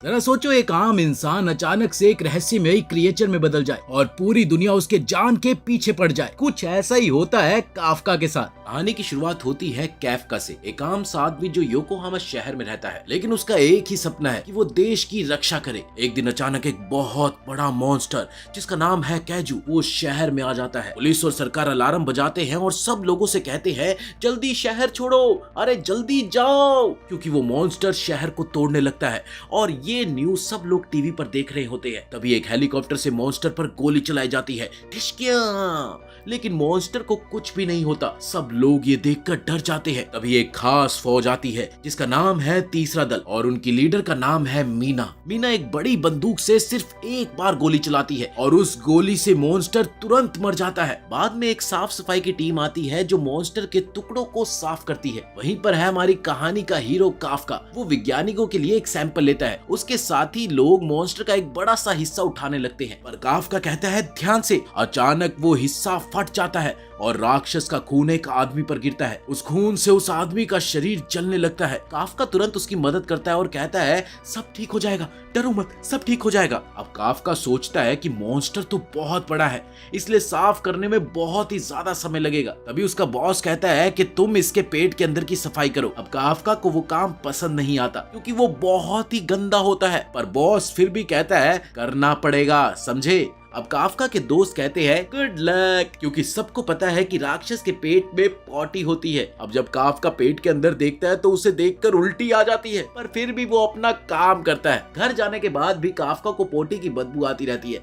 जरा सोचो, एक आम इंसान अचानक से एक रहस्यमयी क्रिएचर में बदल जाए और पूरी दुनिया उसके जान के पीछे पड़ जाए। कुछ ऐसा ही होता है काफका के साथ। कहानी की शुरुआत होती है कैफका से, एक आम सा आदमी जो योकोहामा शहर में रहता है, लेकिन उसका एक ही सपना है कि वो देश की रक्षा करे। एक दिन अचानक एक बहुत बड़ा मॉन्स्टर जिसका नाम है कैजू वो शहर में आ जाता है। पुलिस और सरकार अलार्म बजाते हैं और सब लोगों से कहते हैं जल्दी शहर छोड़ो, अरे जल्दी जाओ, क्योंकि वो मॉन्स्टर शहर को तोड़ने लगता है। और ये न्यूज सब लोग टीवी पर देख रहे होते हैं। तभी एक हेलीकॉप्टर से मॉन्स्टर पर गोली चलाई जाती है, ठिशकियां। लेकिन मॉन्स्टर को कुछ भी नहीं होता। सब लोग ये देखकर डर जाते हैं। तभी एक खास फौज आती है जिसका नाम है तीसरा दल और उनकी लीडर का नाम है मीना। मीना एक बड़ी बंदूक से सिर्फ एक बार गोली चलाती है और उस गोली से मॉन्स्टर तुरंत मर जाता है। बाद में एक साफ सफाई की टीम आती है जो मॉन्स्टर के टुकड़ों को साफ करती है। वहीं पर है हमारी कहानी का हीरो काफका। वो वैज्ञानिकों के लिए एक सैंपल लेता है। उसके साथ ही लोग मॉन्स्टर का एक बड़ा सा हिस्सा उठाने लगते हैं, पर काफका कहता है ध्यान से। अचानक वो हिस्सा फट जाता है और राक्षस का खून एक आदमी पर गिरता है। उस खून से उस आदमी का शरीर जलने लगता है। काफका तुरंत उसकी मदद करता है और कहता है सब ठीक हो जाएगा, डरो मत, सब ठीक हो जाएगा। अब काफका सोचता है कि मॉन्स्टर तो बहुत बड़ा है, इसलिए साफ करने में बहुत ही ज्यादा समय लगेगा। तभी उसका बॉस कहता है कि तुम इसके पेट के अंदर की सफाई करो। अब काफका को वो काम पसंद नहीं आता क्योंकि वो बहुत ही गंदा होता है, पर बॉस फिर भी कहता है करना पड़ेगा, समझे। अब काफका के दोस्त कहते हैं गुड लक, क्योंकि सबको पता है कि राक्षस के पेट में पॉटी होती है। अब जब काफका पेट के अंदर देखता है तो उसे देखकर उल्टी आ जाती है, पर फिर भी वो अपना काम करता है। घर जाने के बाद भी काफका को पोटी की बदबू आती रहती है।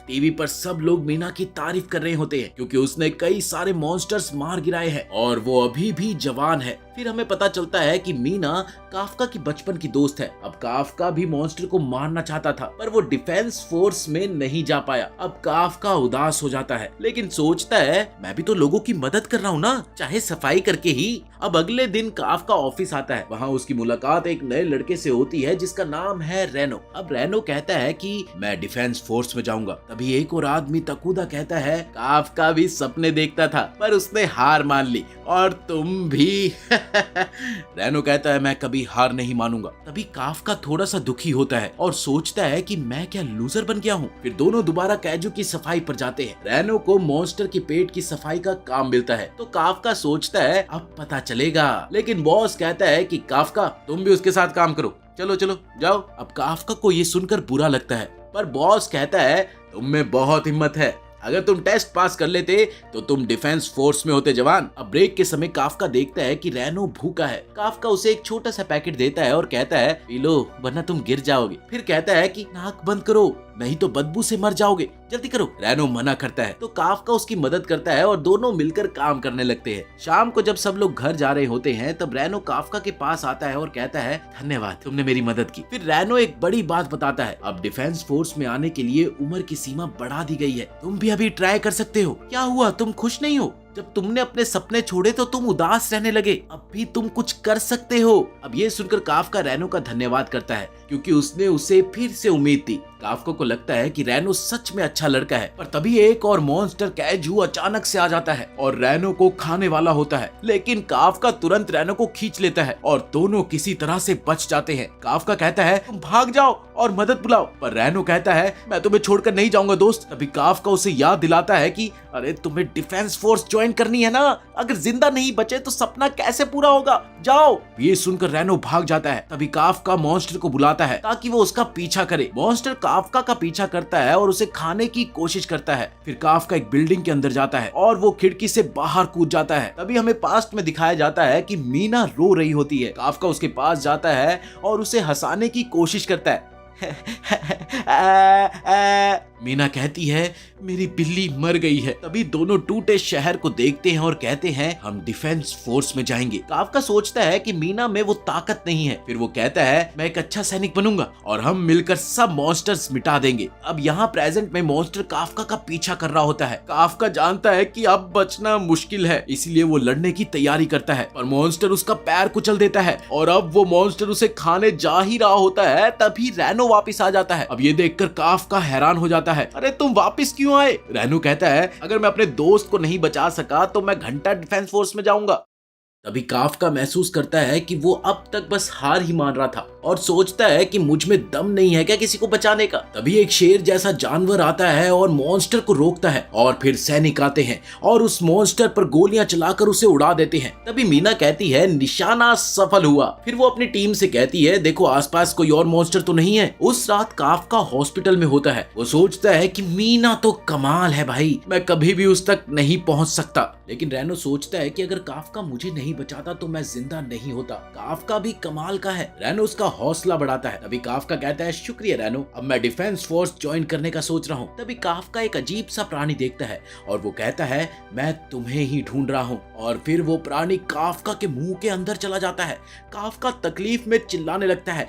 टीवी पर सब लोग मीना की तारीफ कर रहे होते हैं क्योंकि उसने कई सारे मॉन्स्टर्स मार गिराए हैं और वो अभी भी जवान है। फिर हमें पता चलता है कि मीना काफका की बचपन की दोस्त है। अब काफका भी मॉन्स्टर को मारना चाहता था, पर वो डिफेंस फोर्स में नहीं जा पाया। अब काफका उदास हो जाता है, लेकिन सोचता है मैं भी तो लोगों की मदद कर रहा हूँ ना, चाहे सफाई करके ही। अब अगले दिन काफका ऑफिस आता है। वहाँ उसकी मुलाकात एक नए लड़के से होती है जिसका नाम है रेनो। अब रेनो कहता है कि मैं डिफेंस फोर्स में जाऊंगा। तभी एक और आदमी तकुदा कहता है काफका भी सपने देखता था, पर उसने हार मान ली, और तुम भी। रेनो कहता है मैं कभी हार नहीं मानूंगा। तभी काफका थोड़ा सा दुखी होता है और सोचता है कि मैं क्या लूजर बन गया हूँ। फिर दोनों दोबारा कैजू की सफाई पर जाते हैं। रेनो को मॉन्स्टर के पेट की सफाई का काम मिलता है, तो काफका सोचता है अब पता चलेगा, लेकिन बॉस कहता है कि काफका तुम भी उसके साथ काम करो, चलो चलो जाओ। अब काफका को ये सुनकर बुरा लगता है, पर बॉस कहता है तुम में बहुत हिम्मत है, अगर तुम टेस्ट पास कर लेते तो तुम डिफेंस फोर्स में होते जवान। अब ब्रेक के समय काफका देखता है कि रेनो भूखा है। काफका उसे एक छोटा सा पैकेट देता है और कहता है पी लो वरना तुम गिर जाओगे। फिर कहता है कि नाक बंद करो नहीं तो बदबू से मर जाओगे, जल्दी करो। रेनो मना करता है तो काफका उसकी मदद करता है और दोनों मिलकर काम करने लगते हैं। शाम को जब सब लोग घर जा रहे होते हैं तब रेनो काफका के पास आता है और कहता है धन्यवाद, तुमने मेरी मदद की। फिर रेनो एक बड़ी बात बताता है, अब डिफेंस फोर्स में आने के लिए उम्र की सीमा बढ़ा दी गई है, तुम भी अभी ट्राई कर सकते हो। क्या हुआ, तुम खुश नहीं हो? जब तुमने अपने सपने छोड़े तो तुम उदास रहने लगे, अब भी तुम कुछ कर सकते हो। अब ये सुनकर काफका रेनो का धन्यवाद करता है क्योंकि उसने उसे फिर से उम्मीद दी। काफका को लगता है कि रेनो सच में अच्छा लड़का है, पर तभी एक और मॉन्स्टर कैजू अचानक से आ जाता है और रेनो को खाने वाला होता है, लेकिन काफका तुरंत रेनो को खींच लेता है और दोनों किसी तरह से बच जाते हैं। काफका कहता है तुम भाग जाओ और मदद बुलाओ, पर रेनो कहता है मैं तुम्हें छोड़कर नहीं जाऊंगा दोस्त। तभी काफका उसे याद दिलाता है कि अरे तुम्हें डिफेंस फोर्स ज्वाइन करनी है ना, अगर जिंदा नहीं बचे तो सपना कैसे पूरा होगा, जाओ। ये सुनकर रेनो भाग जाता है। तभी काफका मॉन्स्टर को बुलाता है ताकि वो उसका पीछा करे। मॉन्स्टर काफका का पीछा करता है और उसे खाने की कोशिश करता है। फिर काफका एक बिल्डिंग के अंदर जाता है और वो खिड़की से बाहर कूद जाता है। तभी हमें पास्ट में दिखाया जाता है कि मीना रो रही होती है। काफका उसके पास जाता है और उसे हंसाने की कोशिश करता है। मीना कहती है मेरी बिल्ली मर गई है। तभी दोनों टूटे शहर को देखते हैं और कहते हैं हम डिफेंस फोर्स में जाएंगे। काफका सोचता है कि मीना में वो ताकत नहीं है। फिर वो कहता है मैं एक अच्छा सैनिक बनूंगा और हम मिलकर सब मॉन्स्टर्स मिटा देंगे। अब यहाँ प्रेजेंट में मॉन्स्टर काफका का पीछा कर रहा होता है। काफका जानता है कि अब बचना मुश्किल है, इसलिए वो लड़ने की तैयारी करता है, पर मॉन्स्टर उसका पैर कुचल देता है और अब वो मॉन्स्टर उसे खाने जा ही रहा होता है। तभी रेनो वापिस आ जाता है। अब ये देखकर काफका हैरान हो जाता है, अरे तुम वापिस क्यों आए? रेनो कहता है अगर मैं अपने दोस्त को नहीं बचा सका तो मैं घंटा डिफेंस फोर्स में जाऊंगा। तभी काफका महसूस करता है कि वो अब तक बस हार ही मान रहा था और सोचता है कि मुझ में दम नहीं है क्या किसी को बचाने का। तभी एक शेर जैसा जानवर आता है और मॉन्स्टर को रोकता है और फिर सैनिक आते हैं और उस मॉन्स्टर पर गोलियां चलाकर उसे उड़ा देते हैं। तभी मीना कहती है निशाना सफल हुआ। फिर वो अपनी टीम से कहती है देखो आसपास कोई और मॉन्स्टर तो नहीं है। उस रात काफका हॉस्पिटल में होता है। वो सोचता है कि मीना तो कमाल है भाई, मैं कभी भी उस तक नहीं पहुंच सकता। लेकिन रैनो सोचता है कि अगर काफका मुझे नहीं बचाता तो मैं जिंदा नहीं होता। काफका भी कमाल का है। रैनो उसका हौसला बढ़ाता है। तभी काफका कहता है शुक्रिया रैनो, अब मैं डिफेंस फोर्स ज्वाइन करने का सोच रहा हूँ। तभी काफका एक अजीब सा प्राणी देखता है और वो कहता है मैं तुम्हें ही ढूंढ रहा हूँ। और फिर वो प्राणी काफका के मुंह के अंदर चला जाता है। काफका तकलीफ में चिल्लाने लगता है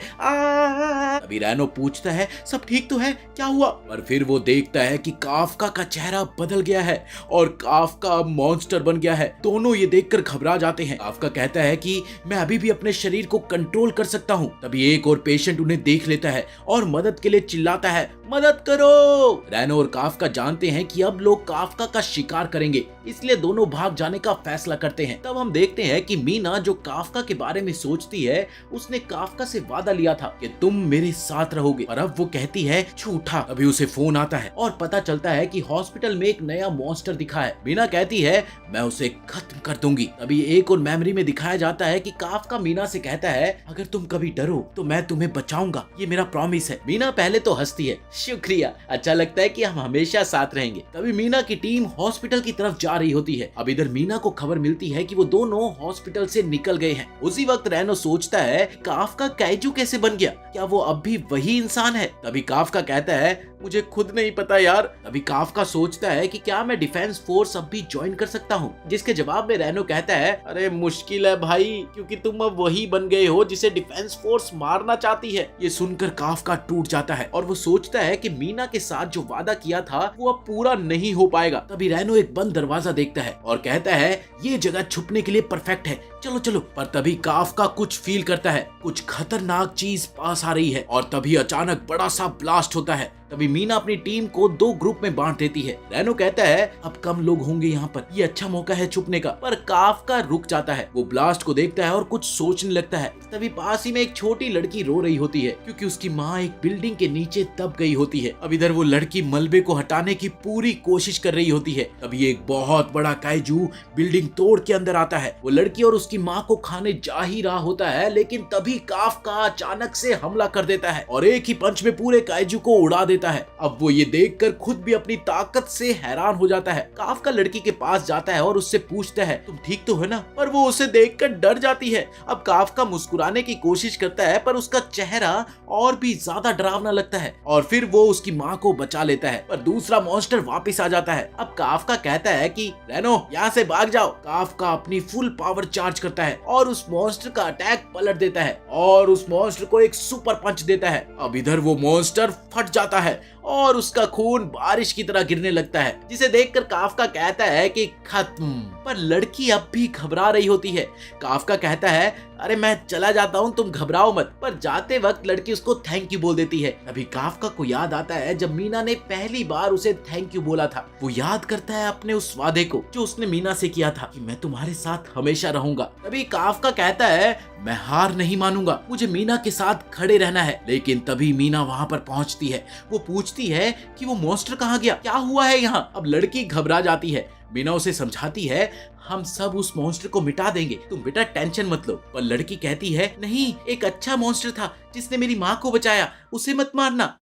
तभी रैनो पूछता है सब ठीक तो है, क्या हुआ? पर फिर वो देखता है कि काफका का चेहरा बदल गया है और काफका मॉन्स्टर बन गया है। दोनों ये देखकर घबरा जाते हैं। काफका कहता है कि मैं अभी भी अपने शरीर को कंट्रोल कर सकता हूँ। तभी एक और पेशेंट उन्हें देख लेता है और मदद के लिए चिल्लाता है मदद करो। रैनो और काफका जानते हैं कि अब लोग काफका का शिकार करेंगे, इसलिए दोनों भाग जाने का फैसला करते हैं। तब हम देखते हैं कि मीना जो काफका के बारे में सोचती है, उसने काफका से वादा लिया था कि तुम मेरे साथ रहोगे, और अब वो कहती है झूठा। अभी उसे फोन आता है और पता चलता है कि हॉस्पिटल में एक नया मॉन्स्टर दिखा है। मीना कहती है मैं उसे खत्म कर दूंगी। तभी एक और मेमोरी में दिखाया जाता है कि काफका मीना से कहता है अगर तुम कभी डरो तो मैं तुम्हें बचाऊंगा, ये मेरा प्रॉमिस है। मीना पहले तो हंसती है, शुक्रिया, अच्छा लगता है कि हम हमेशा साथ रहेंगे। तभी मीना की टीम हॉस्पिटल की तरफ जा रही होती है। अब इधर मीना को खबर मिलती है कि वो दोनों हॉस्पिटल से निकल गए हैं। उसी वक्त रैनो सोचता है काफका काइजू कैसे बन गया, क्या वो अब भी वही इंसान है? तभी काफका कहता है मुझे खुद नहीं पता यार। तभी काफका सोचता है कि क्या मैं डिफेंस फोर्स अब भी ज्वाइन कर सकता हूँ, जिसके जवाब में रैनो कहता है अरे मुश्किल है भाई, क्योंकि तुम अब वही बन गए हो जिसे डिफेंस फोर्स मारना चाहती है। ये सुनकर काफका टूट जाता है और वो सोचता है कि मीना के साथ जो वादा किया था वो अब पूरा नहीं हो पाएगा। तभी रैनो एक बंद दरवाजा देखता है और कहता है ये जगह छुपने के लिए परफेक्ट है, चलो चलो। पर तभी काफका कुछ फील करता है, कुछ खतरनाक चीज पास आ रही है और तभी अचानक बड़ा सा ब्लास्ट होता है। तभी मीना अपनी टीम को दो ग्रुप में बांट देती है। रैनो कहता है अब कम लोग होंगे यहाँ पर, ये अच्छा मौका है छुपने का। पर काफका रुक जाता है, वो ब्लास्ट को देखता है और कुछ सोचने लगता है। तभी पास ही में एक छोटी लड़की रो रही होती है क्योंकि उसकी माँ एक बिल्डिंग के नीचे दब गई होती है। अब इधर वो लड़की मलबे को हटाने की पूरी कोशिश कर रही होती है। तभी एक बहुत बड़ा काइजू बिल्डिंग तोड़ के अंदर आता है। वो लड़की और उसकी माँ को खाने जा ही रहा होता है, लेकिन तभी काफका अचानक से हमला कर देता है और एक ही पंच में पूरे काइजू को उड़ा देता है। अब वो ये देखकर खुद भी अपनी ताकत से हैरान हो जाता है। काफका लड़की के पास जाता है और उससे पूछता है तुम ठीक तो है ना? पर वो उसे देखकर डर जाती है। अब काफका मुस्कुराने की कोशिश करता है पर उसका चेहरा और भी ज्यादा डरावना लगता है और फिर वो उसकी माँ को बचा लेता है। पर दूसरा मॉन्स्टर वापस आ जाता है। अब काफका कहता है कि रैनो यहाँ से भाग जाओ। काफका अपनी फुल पावर चार्ज करता है और उस मॉन्स्टर का अटैक पलट देता है और उस मॉन्स्टर को एक सुपर पंच देता है। अब इधर वो मॉन्स्टर फट जाता है और उसका खून बारिश की तरह गिरने लगता है, जिसे देखकर काफका कहता है कि खत्म। पर लड़की अब भी घबरा रही होती है। काफका कहता है अरे मैं चला जाता हूँ, तुम घबराओ मत। पर जाते वक्त लड़की उसको थैंक यू बोल देती है। अभी काफका को याद आता है जब मीना ने पहली बार उसे थैंक यू बोला था। वो याद करता है अपने उस वादे को जो उसने मीना से किया था कि मैं तुम्हारे साथ हमेशा रहूंगा। तभी काफका कहता है मैं हार नहीं मानूंगा, मुझे मीना के साथ खड़े रहना है। लेकिन तभी मीना वहाँ पर पहुँचती है। वो पूछती है कि वो मॉन्स्टर कहाँ गया, क्या हुआ है यहाँ? अब लड़की घबरा जाती है। मीना उसे समझाती है हम सब उस मॉन्स्टर को मिटा देंगे, तुम बेटा टेंशन मत लो। पर लड़की कहती है नहीं, एक अच्छा मॉन्स्टर था जिसने मेरी माँ को बचाया, उसे मत मारना।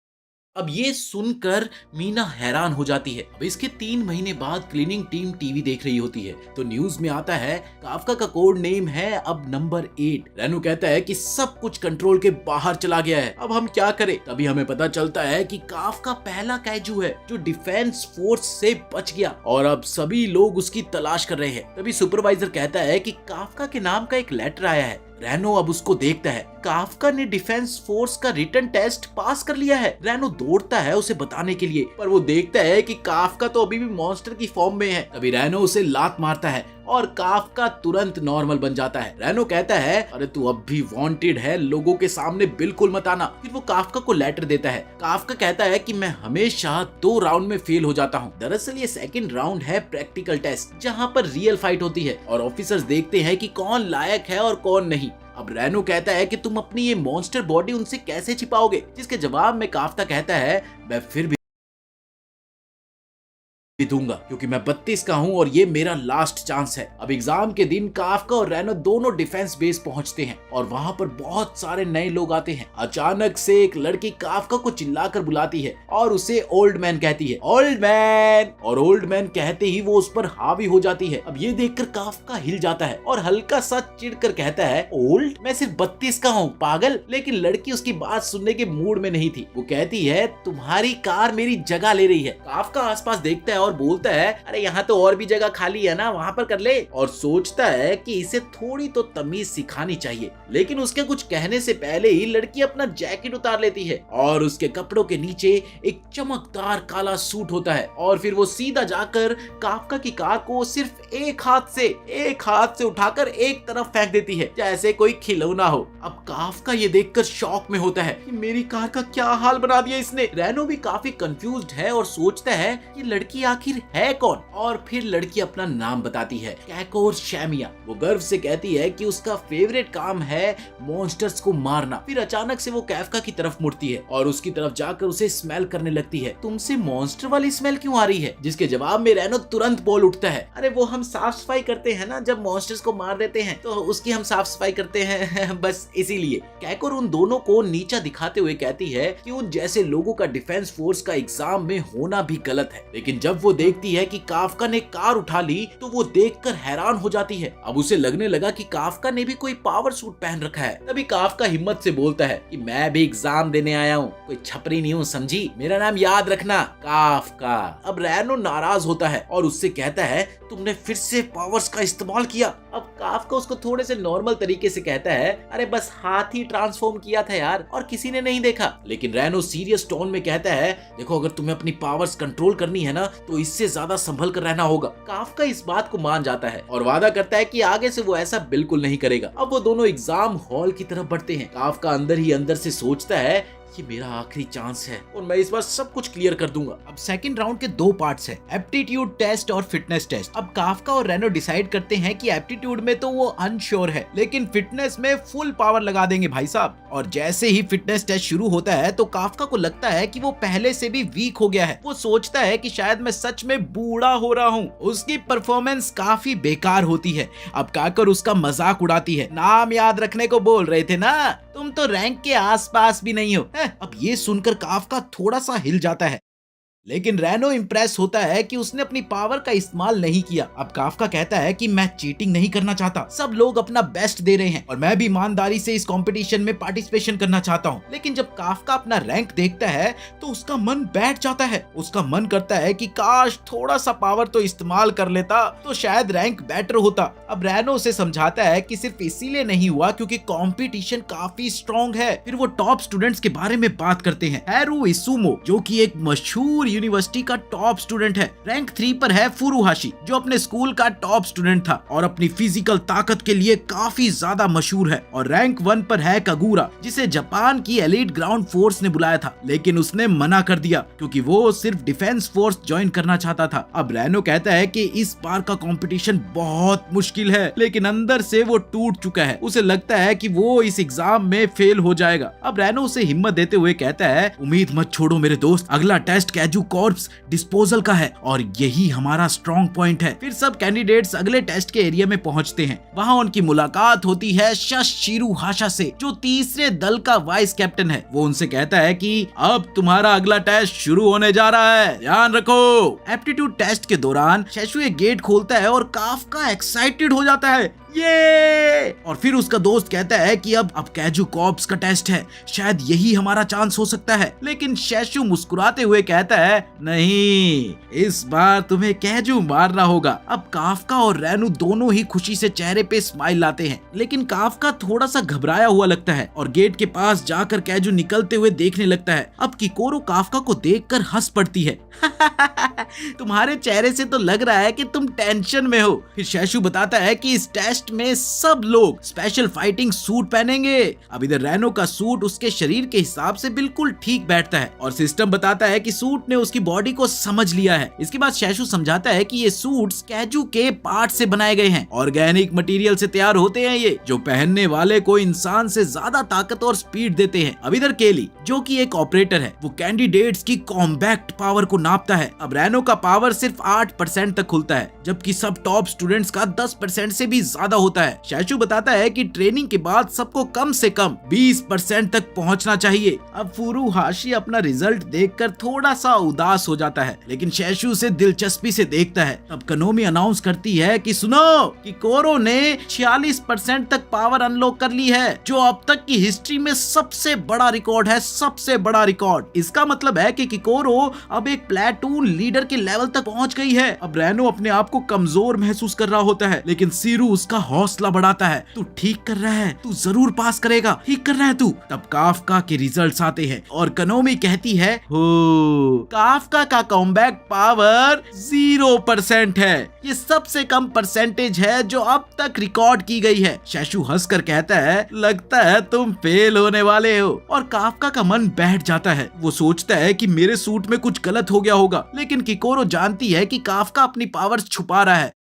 अब ये सुनकर मीना हैरान हो जाती है। अब इसके 3 महीने बाद क्लीनिंग टीम टीवी देख रही होती है तो न्यूज में आता है काफका का कोड नेम है अब नंबर 8। रैनो कहता है कि सब कुछ कंट्रोल के बाहर चला गया है, अब हम क्या करें? तभी हमें पता चलता है कि काफका पहला काइजू है जो डिफेंस फोर्स से बच गया और अब सभी लोग उसकी तलाश कर रहे हैं। तभी सुपरवाइजर कहता है कि काफका के नाम का एक लेटर आया है। रैनो अब उसको देखता है, काफका ने डिफेंस फोर्स का रिटन टेस्ट पास कर लिया है। रैनो दौड़ता है उसे बताने के लिए, पर वो देखता है कि काफका तो अभी भी मॉन्स्टर की फॉर्म में है। तभी रैनो उसे लात मारता है और काफका तुरंत नॉर्मल बन जाता है। रैनो कहता है, अरे तू अब भी वांटेड है, लोगों के सामने बिल्कुल मत आना। फिर वो काफका को लेटर देता है। काफका कहता है कि मैं हमेशा 2 राउंड में फेल हो जाता हूँ। दरअसल ये सेकंड राउंड है प्रैक्टिकल टेस्ट, जहाँ पर रियल फाइट होती है और ऑफिसर्स देखते हैं कि कौन लायक है और कौन नहीं। अब रैनो कहता है कि तुम अपनी ये मॉन्स्टर बॉडी उनसे कैसे छिपाओगे, जिसके जवाब में काफ्का कहता है, मैं फिर भी दूंगा क्योंकि मैं 32 का हूं और ये मेरा लास्ट चांस है। अब एग्जाम के दिन काफका और रैनो दोनों डिफेंस बेस पहुंचते हैं और वहां पर बहुत सारे नए लोग आते हैं। अचानक से एक लड़की काफका को चिल्लाकर बुलाती है और उसे ओल्ड मैन कहती है, ओल्ड मैन। और ओल्ड मैन कहते ही वो उस पर हावी हो जाती है। अब ये देखकर काफका हिल जाता है और हल्का सा चिढ़कर कहता है, ओल्ड, मैं सिर्फ 32 का हूँ पागल। लेकिन लड़की उसकी बात सुनने के मूड में नहीं थी। वो कहती है, तुम्हारी कार मेरी जगह ले रही है। काफका आसपास देखता है और बोलता है, अरे यहाँ तो और भी जगह खाली है ना, वहाँ पर कर ले। और सोचता है कि इसे थोड़ी तो तमीज सिखानी चाहिए। लेकिन उसके कुछ कहने से पहले ही लड़की अपना जैकेट उतार लेती है और उसके कपड़ों के नीचे एक चमकदार काला सूट होता है। और फिर वो सीधा जाकर काफका की कार को सिर्फ एक हाथ से उठाकर एक तरफ फेंक देती है, जैसे कोई खिलौना हो। अब काफका ये देखकर शॉक में होता है कि मेरी कार का क्या हाल बना दिया इसने। रैनो भी काफी कंफ्यूज्ड है और सोचता है कि लड़की आखिर है कौन। और फिर लड़की अपना नाम बताती है, कैकोर शैमिया। वो गर्व से कहती है कि उसका फेवरेट काम है मॉन्स्टर्स को मारना। फिर अचानक से वो काफका की तरफ मुड़ती है और उसकी तरफ जाकर उसे स्मेल करने लगती है। तुमसे मॉन्स्टर वाली स्मेल क्यों आ रही है? जिसके जवाब में रैनो तुरंत बोल उठता है, अरे वो हम साफ सफाई करते हैं ना, जब मॉन्स्टर्स को मार देते हैं तो उसकी हम साफ सफाई करते हैं बस इसीलिए। कैकोर उन दोनों को नीचा दिखाते हुए कहती है कि उन जैसे लोगों का डिफेंस फोर्स का एग्जाम में होना भी गलत है। लेकिन जब वो देखती है कि काफका ने कार उठा ली तो वो देखकर हैरान हो जाती है। अब उसे लगने लगा कि काफका ने भी कोई पावर सूट पहन रखा है। तभी काफका हिम्मत से बोलता है कि मैं भी एग्जाम देने आया हूँ, कोई छपरी नहीं हूँ, समझी? मेरा नाम याद रखना, काफका। अब रैनो नाराज होता है और उससे कहता है, तुमने फिर से पावर्स का इस्तेमाल किया। अब काफका उसको थोड़े से नॉर्मल तरीके से कहता है, अरे बस हाथ ही ट्रांसफॉर्म किया था यार, और किसी ने नहीं देखा। लेकिन रैनो सीरियस टोन में कहता है, देखो अगर तुम्हें अपनी पावर्स कंट्रोल करनी है ना तो इससे ज्यादा संभल कर रहना होगा। काफका इस बात को मान जाता है और वादा करता है कि आगे से वो ऐसा बिल्कुल नहीं करेगा। अब वो दोनों एग्जाम हॉल की तरफ बढ़ते हैं। काफका अंदर ही अंदर से सोचता है, ये मेरा आखिरी चांस है और मैं इस बार सब कुछ क्लियर कर दूंगा। अब सेकंड राउंड के 2 पार्ट्स हैं, एप्टीट्यूड टेस्ट और फिटनेस टेस्ट। अब काफका और रैनो डिसाइड करते हैं कि एप्टीट्यूड में तो वो अनश्योर है, लेकिन फिटनेस में फुल पावर लगा देंगे भाई साहब। और जैसे ही फिटनेस टेस्ट शुरू होता है तो काफका को लगता है कि वो पहले से भी वीक हो गया है। वो सोचता है कि शायद मैं सच में बूढ़ा हो रहा हूँ। उसकी परफॉर्मेंस काफी बेकार होती है। अब काकर उसका मजाक उड़ाती है, नाम याद रखने को बोल रहे थे ना, तुम तो रैंक के आसपास भी नहीं हो। अब ये सुनकर काफका थोड़ा सा हिल जाता है, लेकिन रैनो इम्प्रेस होता है कि उसने अपनी पावर का इस्तेमाल नहीं किया। अब काफका कहता है कि मैं चीटिंग नहीं करना चाहता, सब लोग अपना बेस्ट दे रहे हैं और मैं भी ईमानदारी से इस कंपटीशन में पार्टिसिपेशन करना चाहता हूँ। लेकिन जब काफका अपना रैंक देखता है तो उसका मन बैठ जाता है। उसका मन करता है कि काश थोड़ा सा पावर तो इस्तेमाल कर लेता तो शायद रैंक बेटर होता। अब रैनो उसे समझाता है कि सिर्फ इसीलिए नहीं हुआ क्योंकि कंपटीशन काफी स्ट्रॉन्ग है। फिर वो टॉप स्टूडेंट्स के बारे में बात करते हैं। हैरू इसुमो जो कि एक मशहूर यूनिवर्सिटी का टॉप स्टूडेंट है। रैंक 3 पर है फुरुहाशी जो अपने स्कूल का टॉप स्टूडेंट था और अपनी फिजिकल ताकत के लिए काफी ज्यादा मशहूर है। और रैंक 1 पर है कागुरा जिसे जापान की एलीट ग्राउंड फोर्स ने बुलाया था, लेकिन उसने मना कर दिया क्योंकि वो सिर्फ डिफेंस फोर्स ज्वाइन करना चाहता था। अब रैनो कहता है कि इस बार का कंपटीशन बहुत मुश्किल है, लेकिन अंदर से वो टूट चुका है। उसे लगता है कि वो इस एग्जाम में फेल हो जाएगा। अब रैनो उसे हिम्मत देते हुए कहता है, उम्मीद मत छोड़ो मेरे दोस्त, अगला टेस्ट कैजू कॉर्प्स डिस्पोजल का है और यही हमारा स्ट्रॉन्ग पॉइंट है। फिर सब कैंडिडेट्स अगले टेस्ट के एरिया में पहुंचते हैं। वहां उनकी मुलाकात होती है शशिरू हाशा से जो तीसरे दल का वाइस कैप्टन है। वो उनसे कहता है कि अब तुम्हारा अगला टेस्ट शुरू होने जा रहा है, ध्यान रखो। एप्टीट्यूड टेस्ट के दौरान शशु एक गेट खोलता है और काफका एक्साइटेड हो जाता है ये। और फिर उसका दोस्त कहता है कि अब कैजू कॉर्प्स का टेस्ट है, शायद यही हमारा चांस हो सकता है। लेकिन शैशु मुस्कुराते हुए कहता है, नहीं, इस बार तुम्हें कैजू मारना होगा। अब काफका और रैनू दोनों ही खुशी से चेहरे पे स्माइल लाते हैं, लेकिन काफका थोड़ा सा घबराया हुआ लगता है और गेट के पास जाकर कैजू निकलते हुए देखने लगता है। अब किकोरो काफका को देखकर हंस पड़ती है। तुम्हारे चेहरे से तो लग रहा है कि तुम टेंशन में हो। फिर शैशु बताता है कि इस टेस्ट में सब लोग स्पेशल फाइटिंग सूट पहनेंगे। अब इधर रैनो का सूट उसके शरीर के हिसाब से बिल्कुल ठीक बैठता है और सिस्टम बताता है कि सूट ने उसकी बॉडी को समझ लिया है। इसके बाद शैशु समझाता है कि ये सूट्स कैजू के पार्ट से बनाए गए हैं, ऑर्गेनिक मटेरियल से तैयार होते हैं ये, जो पहनने वाले को इंसान से ज्यादा ताकत और स्पीड देते हैं। अब इधर केली, जो कि एक ऑपरेटर है, वो कैंडिडेट्स की कॉम्बैक्ट पावर को नापता है। अब रैनो का पावर सिर्फ 8% तक खुलता है, जबकि सब टॉप स्टूडेंट्स का 10% से भी ज्यादा होता है। शैशु बताता है कि ट्रेनिंग के बाद सबको कम से कम 20% तक पहुंचना चाहिए। अब फुरुहाशी अपना रिजल्ट देखकर थोड़ा सा उदास हो जाता है, लेकिन शैशु से दिलचस्पी से देखता है। तब कनोमी अनाउंस करती है कि सुनो, किकोरो ने 46% तक पावर अनलॉक कर ली है, जो अब तक की हिस्ट्री में सबसे बड़ा रिकॉर्ड है, सबसे बड़ा रिकॉर्ड। इसका मतलब है कि किकोरो अब एक प्लेटून लीडर के लेवल तक पहुंच गई है। अब रैनो अपने आप को कमजोर महसूस कर रहा होता है, लेकिन सीरू उसका हौसला बढ़ाता है। तू ठीक कर रहा है, तू जरूर पास करेगा, ठीक कर रहा है तू। तब काफका के रिजल्ट्स आते हैं और कनोमी कहती है, हो, काफका का कॉम्बैक्ट पावर 0% है। ये सबसे कम परसेंटेज है जो अब तक रिकॉर्ड की गई है। शैशु हंसकर कहता है, लगता है तुम फेल होने वाले हो। और काफका का मन बैठ जाता है। वो सोचता है कि मेरे सूट में कुछ गलत हो गया होगा, लेकिन किकोरो जानती है कि काफका अपनी पावर्स छुपा रहा है।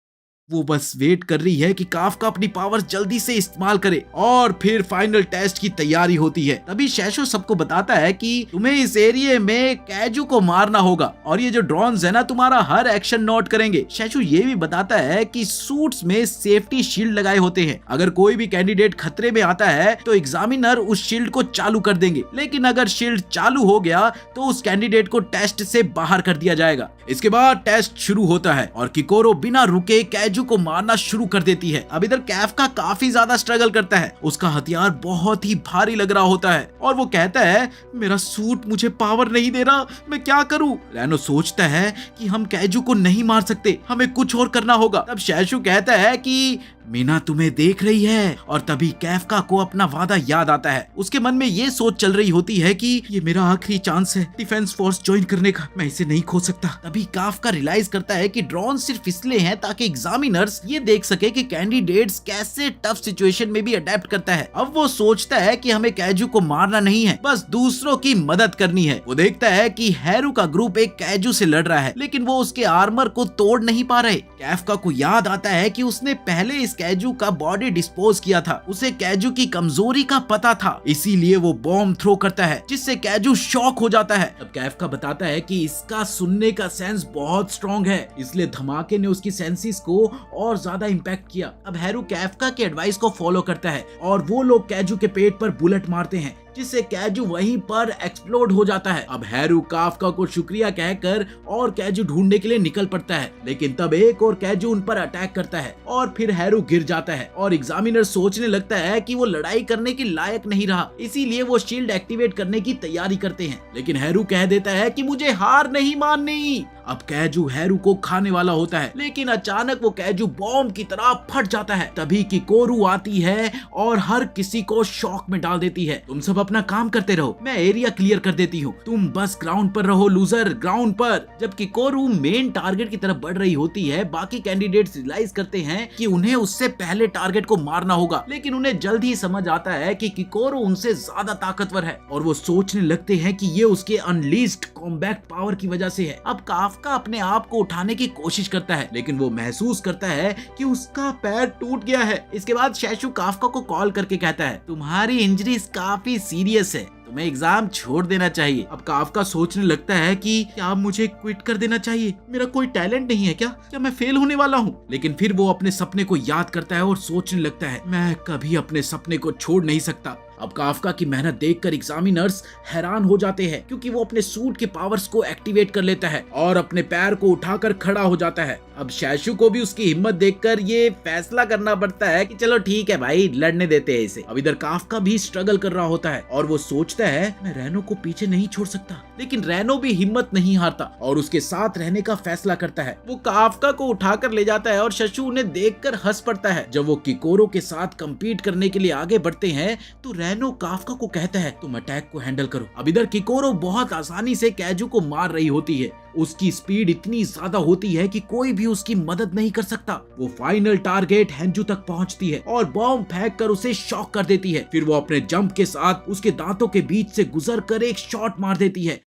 वो बस वेट कर रही है कि काफका अपनी पावर्स जल्दी से इस्तेमाल करे और फिर फाइनल टेस्ट की तैयारी होती है। तभी शैशु सबको बताता है कि तुम्हें इस एरिया में कैजू को मारना होगा और ये जो ड्रोन्स है ना, तुम्हारा हर एक्शन नोट करेंगे। शैशु ये भी बताता है कि सूट्स में सेफ्टी शील्ड लगाए होते हैं। अगर कोई भी कैंडिडेट खतरे में आता है तो एग्जामिनर उस शील्ड को चालू कर देंगे, लेकिन अगर शील्ड चालू हो गया तो उस कैंडिडेट को टेस्ट से बाहर कर दिया जाएगा। इसके बाद टेस्ट शुरू होता है और किकोरो बिना रुके कैजू को मारना शुरू कर देती है। अब इधर काफका काफी ज्यादा स्ट्रगल करता है, उसका हथियार बहुत ही भारी लग रहा होता है और वो कहता है, मेरा सूट मुझे पावर नहीं दे रहा, मैं क्या करूं। रैनो सोचता है कि हम कैजू को नहीं मार सकते, हमें कुछ और करना होगा। तब शैशु कहता है कि मीना तुम्हें देख रही है। और तभी काफका को अपना वादा याद आता है। उसके मन में ये सोच चल रही होती है कि ये मेरा आखिरी चांस है डिफेंस फोर्स ज्वाइन करने का, मैं इसे नहीं खो सकता। तभी काफका रियलाइज करता है कि ड्रोन सिर्फ इसलिए हैं ताकि एग्जामिनर्स ये देख सके कि कैंडिडेट्स कैसे टफ सिचुएशन में भी अडेप्ट करता है। अब वो सोचता है कि हमें कैजू को मारना नहीं है, बस दूसरों की मदद करनी है। वो देखता है कि हैरू का ग्रुप एक कैजू से लड़ रहा है, लेकिन वो उसके आर्मर को तोड़ नहीं पा रहे। काफका को याद आता है कि उसने पहले इस कैजू का बॉडी डिस्पोज किया था, उसे कैजू की कमजोरी का पता था, इसीलिए वो बॉम्ब थ्रो करता है जिससे कैजू शॉक हो जाता है। अब काफका बताता है कि इसका सुनने का सेंस बहुत स्ट्रॉन्ग है, इसलिए धमाके ने उसकी सेंसेस को और ज्यादा इंपैक्ट किया। अब हैरू काफका के एडवाइस को फॉलो करता है और वो लोग कैजू के पेट पर बुलेट मारते हैं, जिससे कैजू वहीं पर एक्सप्लोड हो जाता है। अब हैरू काफका को शुक्रिया कहकर और कैजू ढूंढने के लिए निकल पड़ता है, लेकिन तब एक और कैजू उन पर अटैक करता है और फिर हैरू गिर जाता है और एग्जामिनर सोचने लगता है कि वो लड़ाई करने के लायक नहीं रहा, इसीलिए वो शील्ड एक्टिवेट करने की तैयारी करते हैं, लेकिन हैरू कह देता है कि मुझे हार नहीं माननी। अब कैजू हैरू को खाने वाला होता है, लेकिन अचानक वो कैजू बॉम्ब की तरह फट जाता है। तभी किकोरू आती है और हर किसी को शॉक में डाल देती है। तुम सब अपना काम करते रहो, मैं एरिया क्लियर कर देती हूँ, तुम बस ग्राउंड पर रहो लूजर, ग्राउंड पर। जब किकोरू मेन टारगेट की तरफ बढ़ रही होती है, बाकी कैंडिडेट्स रियलाइज करते हैं कि उन्हें उससे पहले टारगेट को मारना होगा, लेकिन उन्हें जल्द ही समझ आता है कि किकोरू उनसे ज्यादा ताकतवर है और वो सोचने लगते हैं कि ये उसके अनलीस्ड कॉम्बैक्ट पावर की वजह से है। अब काफका अपने आप को उठाने की कोशिश करता है, लेकिन वो महसूस करता है कि उसका पैर टूट गया है। इसके बाद शैशु काफका को कॉल करके कहता है, तुम्हारी इंजरी काफी सीरियस है, तुम्हें एग्जाम छोड़ देना चाहिए। अब काफका सोचने लगता है कि क्या मुझे क्विट कर देना चाहिए, मेरा कोई टैलेंट नहीं है क्या मैं फेल होने वाला हूँ। लेकिन फिर वो अपने सपने को याद करता है और सोचने लगता है, मैं कभी अपने सपने को छोड़ नहीं सकता। अब काफका की मेहनत देखकर एग्जामिनर्स हैरान हो जाते हैं क्योंकि वो अपने सूट के पावर्स को एक्टिवेट कर लेता है और अपने पैर को उठाकर खड़ा हो जाता है। अब शैशु को भी उसकी हिम्मत देखकर ये फैसला करना पड़ता है कि चलो ठीक है भाई, लड़ने देते हैं इसे। अब इधर काफका भी स्ट्रगल कर रहा होता है और वो सोचता है मैं रैनो को पीछे नहीं छोड़ सकता, लेकिन रैनो भी हिम्मत नहीं हारता और उसके साथ रहने का फैसला करता है। वो काफका को उठाकर ले जाता है और शशु उन्हें देखकर हंस पड़ता है। जब वो किकोरो के साथ कम्पीट करने के लिए आगे बढ़ते हैं तो रैनो काफका को कहता है तुम अटैक को हैंडल करो। अब इधर किकोरो बहुत आसानी से कैजू को मार रही होती है। उसकी स्पीड इतनी ज्यादा होती है कि कोई भी उसकी मदद नहीं कर सकता। वो फाइनल टारगेट हेंजू तक पहुंचती है और बॉम्ब फेंक कर उसे शॉक कर देती है। फिर वो अपने जंप के साथ उसके दांतों के बीच से गुजर कर एक शॉट मार देती है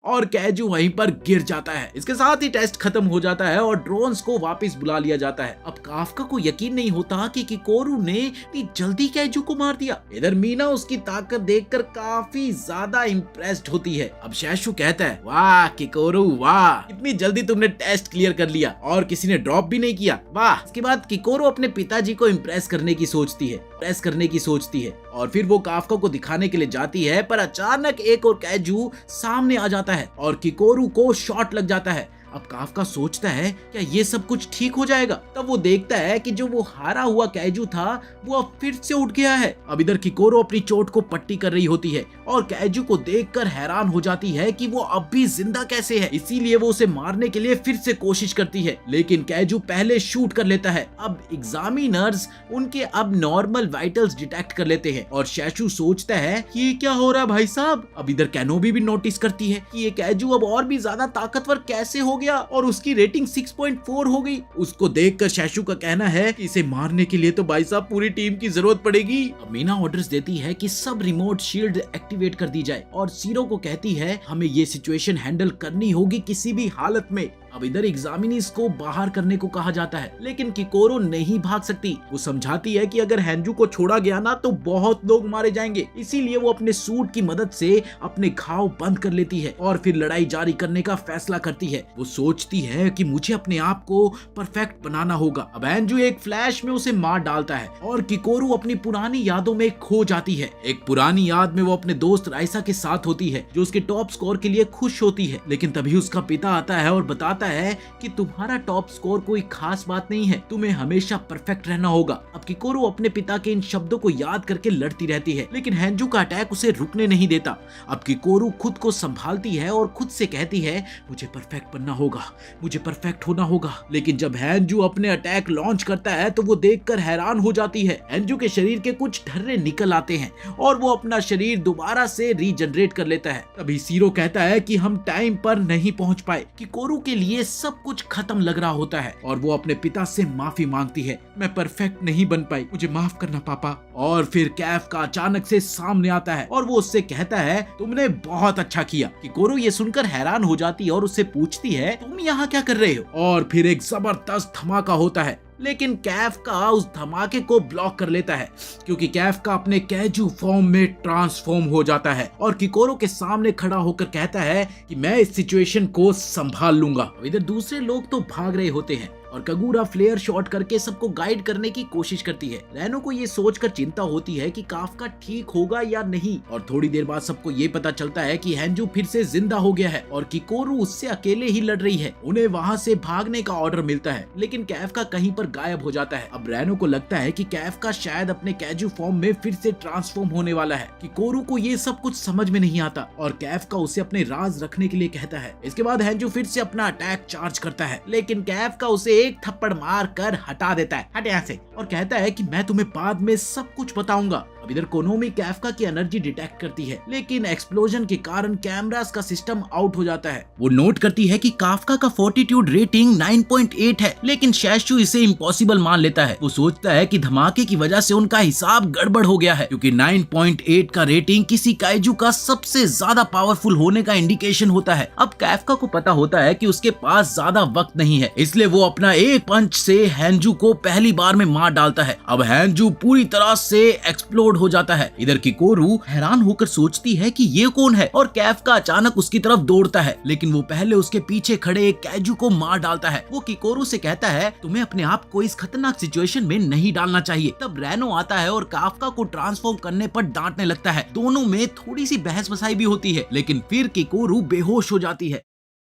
और कैजू वहीं पर गिर जाता है। इसके साथ ही टेस्ट खत्म हो जाता है और ड्रोन्स को वापस बुला लिया जाता है। अब काफका को यकीन नहीं होता कि किकोरू ने इतनी जल्दी कैजू को मार दिया। इधर मीना उसकी ताकत देखकर काफी ज्यादा इम्प्रेस्ड होती है। अब शैशु कहता है वाह किकोरू वाह, इतनी जल्दी तुमने टेस्ट क्लियर कर लिया और किसी ने ड्रॉप भी नहीं किया, वाह। इसके बाद किकोरू अपने पिताजी को इम्प्रेस करने की सोचती है और फिर वो काफका को दिखाने के लिए जाती है, पर अचानक एक और कैजू सामने आ जाता है और किकोरू को शॉट लग जाता है। अब काफका सोचता है क्या ये सब कुछ ठीक हो जाएगा। तब वो देखता है कि जो वो हारा हुआ कैजू था वो अब फिर से उठ गया है। अब इधर किकोरो अपनी चोट को पट्टी कर रही होती है और कैजू को देखकर हैरान हो जाती है कि वो अब भी जिंदा कैसे है। इसीलिए वो उसे मारने के लिए फिर से कोशिश करती है, लेकिन कैजू पहले शूट कर लेता है। अब एग्जामिनर्स उनके अब नॉर्मल वाइटल्स डिटेक्ट कर लेते हैं और शैशु सोचता है ये क्या हो रहा है भाई साहब। अब इधर कैनोबी भी नोटिस करती है कि ये कैजू अब और भी ज्यादा ताकतवर कैसे हो गया और उसकी रेटिंग 6.4 हो गई। उसको देखकर शैशु का कहना है कि इसे मारने के लिए तो भाई साहब पूरी टीम की जरूरत पड़ेगी। अब मीना ऑर्डर्स देती है कि सब रिमोट शील्ड एक्टिवेट कर दी जाए और सीरो को कहती है हमें ये सिचुएशन हैंडल करनी होगी किसी भी हालत में। अब इधर एग्जामिनीज को बाहर करने को कहा जाता है, लेकिन किकोरो नहीं भाग सकती। वो समझाती है कि अगर हेंजू को छोड़ा गया ना तो बहुत लोग मारे जाएंगे, इसीलिए वो अपने सूट की मदद से अपने घाव बंद कर लेती है और फिर लड़ाई जारी करने का फैसला करती है। वो सोचती है कि मुझे अपने आप को परफेक्ट बनाना होगा। अब हेंजू एक फ्लैश में उसे मार डालता है और किकोरो अपनी पुरानी यादों में खो जाती है। एक पुरानी याद में वो अपने दोस्त राइसा के साथ होती है जो उसके टॉप स्कोर के लिए खुश होती है, लेकिन तभी उसका पिता आता है और बताता है कि तुम्हारा टॉप स्कोर कोई खास बात नहीं है, तुम्हें हमेशा परफेक्ट रहना होगा। अब किकोरो अपने पिता के इन शब्दों को याद करके लड़ती रहती है, लेकिन हेंजू का अटैक उसे रुकने नहीं देता। अब किकोरो खुद को संभालती है और खुद से कहती है मुझे परफेक्ट बनना होगा, मुझे परफेक्ट होना होगा। लेकिन जब हेंजू अपने अटैक लॉन्च करता है तो वो देखकर हैरान हो जाती है। हेंजू के शरीर के कुछ ढर्रे निकल आते हैं और वो अपना शरीर दोबारा से रीजनरेट कर लेता है। तभी सीरो कहता है कि हम टाइम पर नहीं पहुंच पाए। किकोरो के लिए सब कुछ खत्म लग रहा होता है और वो अपने पिता से माफी मांगती है, मैं परफेक्ट नहीं बन पाई, मुझे माफ करना पापा। और फिर कैफ का अचानक से सामने आता है और वो उससे कहता है तुमने बहुत अच्छा किया। किकोरो ये सुनकर हैरान हो जाती है और उससे पूछती है तुम यहाँ क्या कर रहे हो। और फिर एक जबरदस्त धमाका होता है, लेकिन कैफ का उस धमाके को ब्लॉक कर लेता है क्योंकि कैफ का अपने कैजू फॉर्म में ट्रांसफॉर्म हो जाता है और किकोरो के सामने खड़ा होकर कहता है कि मैं इस सिचुएशन को संभाल लूंगा। इधर दूसरे लोग तो भाग रहे होते हैं और कगूरा फ्लेयर शॉट करके सबको गाइड करने की कोशिश करती है। रैनो को ये सोचकर चिंता होती है कि काफका ठीक होगा या नहीं। और थोड़ी देर बाद सबको ये पता चलता है कि हेंजू फिर से जिंदा हो गया है और किकोरू उससे अकेले ही लड़ रही है। उन्हें वहाँ से भागने का ऑर्डर मिलता है, लेकिन कैफका कहीं पर गायब हो जाता है। अब रैनो को लगता है कि कैफका शायद अपने कैजू फॉर्म में फिर से ट्रांसफॉर्म होने वाला है। किकोरू को ये सब कुछ समझ में नहीं आता और कैफका उसे अपने राज रखने के लिए कहता है। इसके बाद हेंजू फिर से अपना अटैक चार्ज करता है, लेकिन कैफका उसे एक थप्पड़ मार कर हटा देता है, हट यहाँ से, और कहता है कि मैं तुम्हें बाद में सब कुछ बताऊंगा। अब इधर कोनोमी कैफका की एनर्जी डिटेक्ट करती है, लेकिन एक्सप्लोजन के कारण कैमरास का सिस्टम आउट हो जाता है। वो नोट करती है कि काफका का फोर्टिट्यूड रेटिंग 9.8 है, लेकिन शैशु इसे इम्पॉसिबल मान लेता है। वो सोचता है कि धमाके की वजह से उनका हिसाब गड़बड़ हो गया है, क्योंकि 9.8 का रेटिंग किसी काइजू का सबसे ज्यादा पावरफुल होने का इंडिकेशन होता है। अब कैफका को पता होता है कि उसके पास ज्यादा वक्त नहीं है, इसलिए वो अपना एक पंच से हेंजू को पहली बार में मार डालता है। अब हेंजू पूरी तरह से एक्सप्लोड ओवरलोड हो जाता है। इधर किकोरू हैरान होकर सोचती है कि ये कौन है और कैफका अचानक उसकी तरफ दौड़ता है, लेकिन वो पहले उसके पीछे खड़े एक कैजू को मार डालता है। वो किकोरू से कहता है तुम्हें अपने आप को इस खतरनाक सिचुएशन में नहीं डालना चाहिए। तब रैनो आता है और काफका को ट्रांसफॉर्म करने पर डांटने लगता है। दोनों में थोड़ी सी बहस बसाई भी होती है, लेकिन फिर किकोरू बेहोश हो जाती है।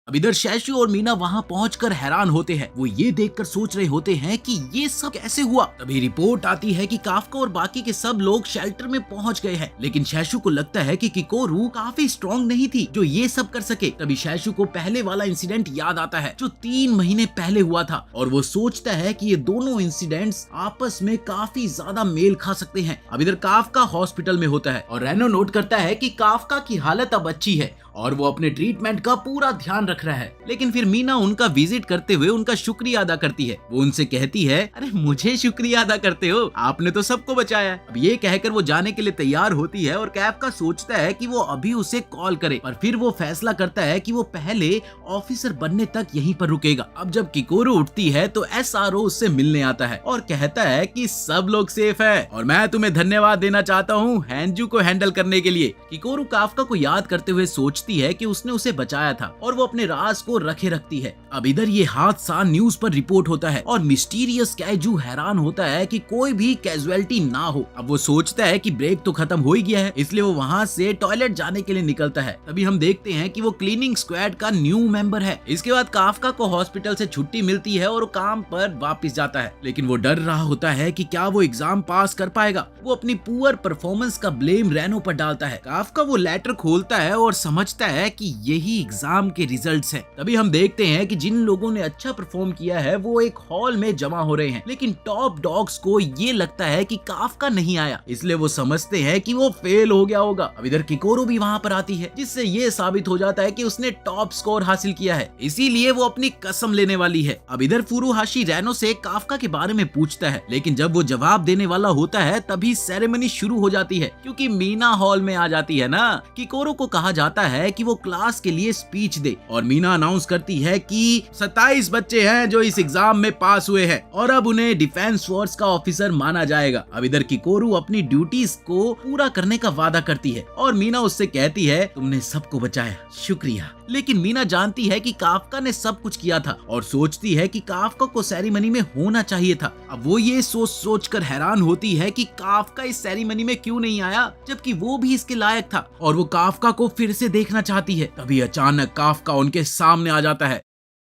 अब इधर शैशु और मीना वहां पहुंचकर हैरान होते हैं। वो ये देखकर सोच रहे होते हैं कि ये सब कैसे हुआ। तभी रिपोर्ट आती है कि काफका और बाकी के सब लोग शेल्टर में पहुंच गए हैं, लेकिन शैशु को लगता है कि किकोरू काफी स्ट्रॉन्ग नहीं थी जो ये सब कर सके। तभी शैशु को पहले वाला इंसिडेंट याद आता है जो 3 महीने पहले हुआ था, और वो सोचता है कि ये दोनों इंसिडेंट्स आपस में काफी ज्यादा मेल खा सकते हैं। अब इधर काफका हॉस्पिटल में होता है और रैनो नोट करता है कि काफका की हालत अब अच्छी है और वो अपने ट्रीटमेंट का पूरा ध्यान रख रहा है। लेकिन फिर मीना उनका विजिट करते हुए उनका शुक्रिया अदा करती है। वो उनसे कहती है अरे मुझे शुक्रिया अदा करते हो, आपने तो सबको बचाया। अब ये कहकर वो जाने के लिए तैयार होती है और कैफका सोचता है कि वो अभी उसे कॉल करे, पर फिर वो फैसला करता है कि वो पहले ऑफिसर बनने तक यहीं पर रुकेगा। अब जब किकोरू उठती है तो SRO उससे मिलने आता है और कहता है कि सब लोग सेफ है और मैं तुम्हें धन्यवाद देना चाहता हूँ हैंजू को हैंडल करने के लिए। किकोरू काफका को याद करते हुए सोचती है कि उसने उसे बचाया था और वो अपने राज को रखे रखती है। अब इधर ये हादसा न्यूज पर रिपोर्ट होता है और मिस्टीरियस कैजू हैरान होता है कि कोई भी कैजुअलिटी ना हो। अब वो सोचता है कि ब्रेक तो खत्म हो ही गया है, इसलिए वो वहाँ से टॉयलेट जाने के लिए निकलता है। तभी हम देखते हैं कि वो क्लीनिंग स्क्वाड का न्यू मेंबर है। इसके बाद काफका को हॉस्पिटल से छुट्टी मिलती है और काम पर वापस जाता है, लेकिन वो डर रहा होता है कि क्या वो एग्जाम पास कर पाएगा। वो अपनी पुअर परफॉर्मेंस का ब्लेम रैनो पर डालता है। काफका वो लेटर खोलता है और समझता है कि यही एग्जाम के रिजल्ट्स हैं। तभी हम देखते हैं कि जिन लोगों ने अच्छा परफॉर्म किया है वो एक हॉल में जमा हो रहे हैं, लेकिन टॉप डॉग्स को ये लगता है कि काफका नहीं आया, इसलिए वो समझते हैं कि वो फेल हो गया होगा। अब इधर किकोरू भी वहां पर आती है, जिससे ये साबित हो जाता है कि उसने टॉप स्कोर हासिल किया है, इसीलिए वो अपनी कसम लेने वाली है। अब इधर फुरुहाशी रैनो से काफका के बारे में पूछता है, लेकिन जब वो जवाब देने वाला होता है तभी सेरेमनी शुरू हो जाती है, क्योंकि मीना हॉल में आ जाती है ना। किकोरू को कहा जाता है कि वो क्लास के लिए स्पीच दे और मीना अनाउंस करती है कि 27 बच्चे हैं जो इस एग्जाम में पास हुए हैं और अब उन्हें डिफेंस फोर्स का ऑफिसर माना जाएगा। अब इधर किकोरू अपनी ड्यूटीज को पूरा करने का वादा करती है और मीना उससे कहती है तुमने सबको बचाया, शुक्रिया। लेकिन मीना जानती है कि काफका ने सब कुछ किया था और सोचती है कि काफका को सेरेमनी में होना चाहिए था। अब वो ये सोच कर हैरान होती है कि काफका इस सेरेमनी में क्यों नहीं आया, जबकि वो भी इसके लायक था, और वो काफका को फिर से देखना चाहती है। तभी अचानक काफका उनके सामने आ जाता है,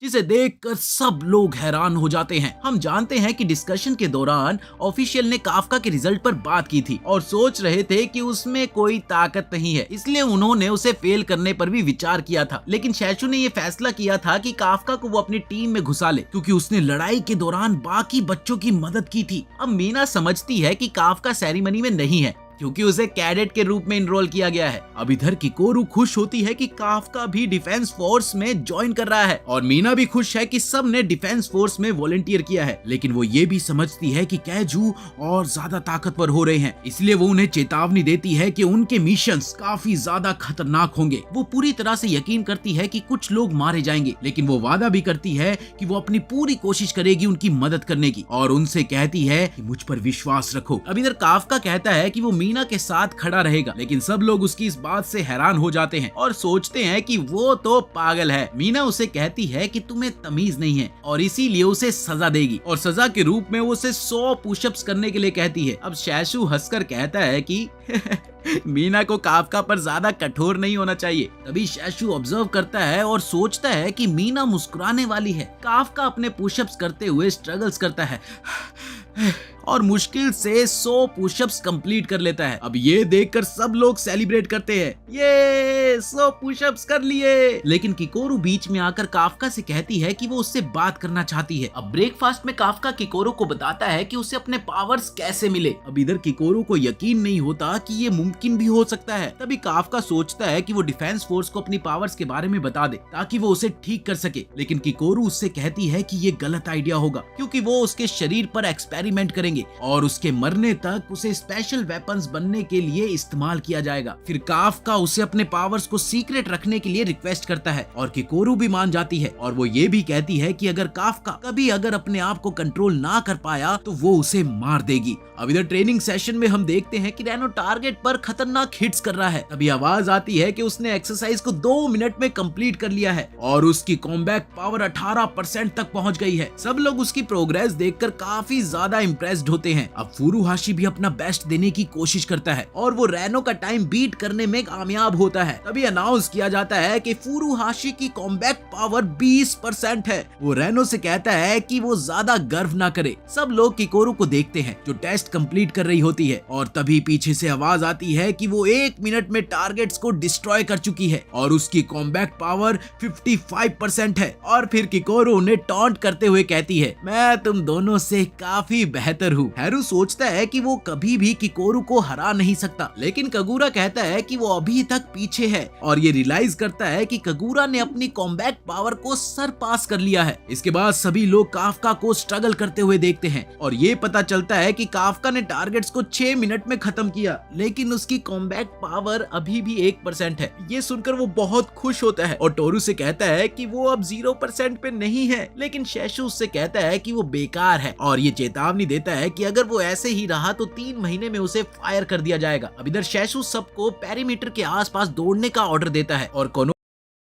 जिसे देखकर सब लोग हैरान हो जाते हैं। हम जानते हैं कि डिस्कशन के दौरान ऑफिशियल ने काफका के रिजल्ट पर बात की थी और सोच रहे थे कि उसमें कोई ताकत नहीं है, इसलिए उन्होंने उसे फेल करने पर भी विचार किया था। लेकिन शैशु ने यह फैसला किया था कि काफका को वो अपनी टीम में घुसा ले, क्योंकि उसने लड़ाई के दौरान बाकी बच्चों की मदद की थी। अब मीना समझती है कि काफका सेरेमनी में नहीं है, क्योंकि उसे कैडेट के रूप में इनरोल किया गया है। अब इधर किकोरू खुश होती है कि काफका भी डिफेंस फोर्स में ज्वाइन कर रहा है और मीना भी खुश है कि सब ने डिफेंस फोर्स में वॉलंटियर किया है। लेकिन वो ये भी समझती है कि कैजू और ज्यादा ताकतवर हो रहे हैं, इसलिए वो उन्हें चेतावनी देती है कि उनके मिशंस काफी ज्यादा खतरनाक होंगे। वो पूरी तरह से यकीन करती है कि कुछ लोग मारे जाएंगे, लेकिन वो वादा भी करती है कि वो अपनी पूरी कोशिश करेगी उनकी मदद करने की, और उनसे कहती है कि मुझ पर विश्वास रखो। अब इधर काफका कहता है कि वो मीना के साथ खड़ा रहेगा, लेकिन सब लोग उसकी इस बात से हैरान हो जाते हैं और सोचते हैं कि वो तो पागल है। मीना उसे कहती है कि तुम्हें तमीज नहीं है और इसीलिए उसे सजा देगी, और सजा के रूप में वो उसे 100 पुशअप्स करने के लिए कहती है। अब शैशु हंसकर कहता है कि मीना को काफका पर ज्यादा कठोर नहीं होना चाहिए। तभी शैशु ऑब्जर्व करता है और सोचता है कि मीना मुस्कुराने वाली है। काफका अपने पुशअप्स करते हुए स्ट्रगल्स करता है और मुश्किल से 100 पुशअप्स कंप्लीट कर लेता है। अब ये देखकर सब लोग सेलिब्रेट करते हैं, ये 100 पुशअप्स कर लिए। लेकिन किकोरू बीच में आकर काफका से कहती है कि वो उससे बात करना चाहती है। अब ब्रेकफास्ट में काफका किकोरू को बताता है कि उसे अपने पावर्स कैसे मिले। अब इधर किकोरू को यकीन नहीं होता कि ये मुमकिन भी हो सकता है। तभी काफका सोचता है कि वो डिफेंस फोर्स को अपनी पावर्स के बारे में बता दे ताकि वो उसे ठीक कर सके, लेकिन किकोरू उससे कहती है कि ये गलत आइडिया होगा, क्योंकि वो उसके शरीर पर एक्सपेरिमेंट करेंगे देंगे और उसके मरने तक उसे स्पेशल वेपन्स बनने के लिए इस्तेमाल किया जाएगा। फिर काफ्का उसे अपने पावर्स को सीक्रेट रखने के लिए रिक्वेस्ट करता है और किकोरू भी मान जाती है और वो ये भी कहती है कि अगर काफ्का कभी अगर अपने आप को कंट्रोल ना कर पाया तो वो उसे मार देगी। अब इधर ट्रेनिंग सेशन में हम देखते हैं कि रैनो टारगेट पर खतरनाक हिट्स कर रहा है। तभी आवाज आती है कि उसने एक्सरसाइज को 2 मिनट में कंप्लीट कर लिया है और उसकी कॉम्बैट पावर 18% तक पहुंच गई है। सब लोग उसकी प्रोग्रेस देखकर काफी ज्यादा इम्प्रेस्ड होते हैं। अब फुरुहाशी भी अपना बेस्ट देने की कोशिश करता है और वो रैनो का टाइम बीट करने में कामयाब होता है। तभी अनाउंस किया जाता है कि फुरुहाशी की कॉम्बैट पावर 20% है। वो रैनो से कहता है कि वो ज्यादा गर्व ना करे। सब लोग किकोरू को देखते हैं जो टेस्ट कंप्लीट कर रही होती है और तभी पीछे से आवाज आती है कि वो 1 मिनट में टारगेट्स को डिस्ट्रॉय कर चुकी है और उसकी कॉम्बैट पावर 55% है। और फिर किकोरू उन्हें टॉन्ट करते हुए कहती है, मैं तुम दोनों से काफी बेहतर हूँ। हैरू सोचता है कि वो कभी भी किकोरू को हरा नहीं सकता, लेकिन कगूरा कहता है कि वो अभी तक पीछे है और ये रियलाइज करता है कि कगूरा ने अपनी कॉम्बैट पावर को सरपास कर लिया है। इसके बाद सभी लोग काफ्का को स्ट्रगल करते हुए देखते हैं और ये पता चलता है कि काफ्का ने टारगेट्स को 6 मिनट में खत्म किया, लेकिन उसकी कॉम्बैट पावर अभी भी 1% है। ये सुनकर वो बहुत खुश होता है और टोरू से कहता है कि वो अब 0% पे नहीं है, लेकिन शैशु उससे कहता है कि वो बेकार है और ये चेतावनी देता है कि अगर वो ऐसे ही रहा तो 3 महीने में उसे फायर कर दिया जाएगा। अब इधर शैशु सबको पेरीमीटर के आसपास दौड़ने का ऑर्डर देता है और कोनो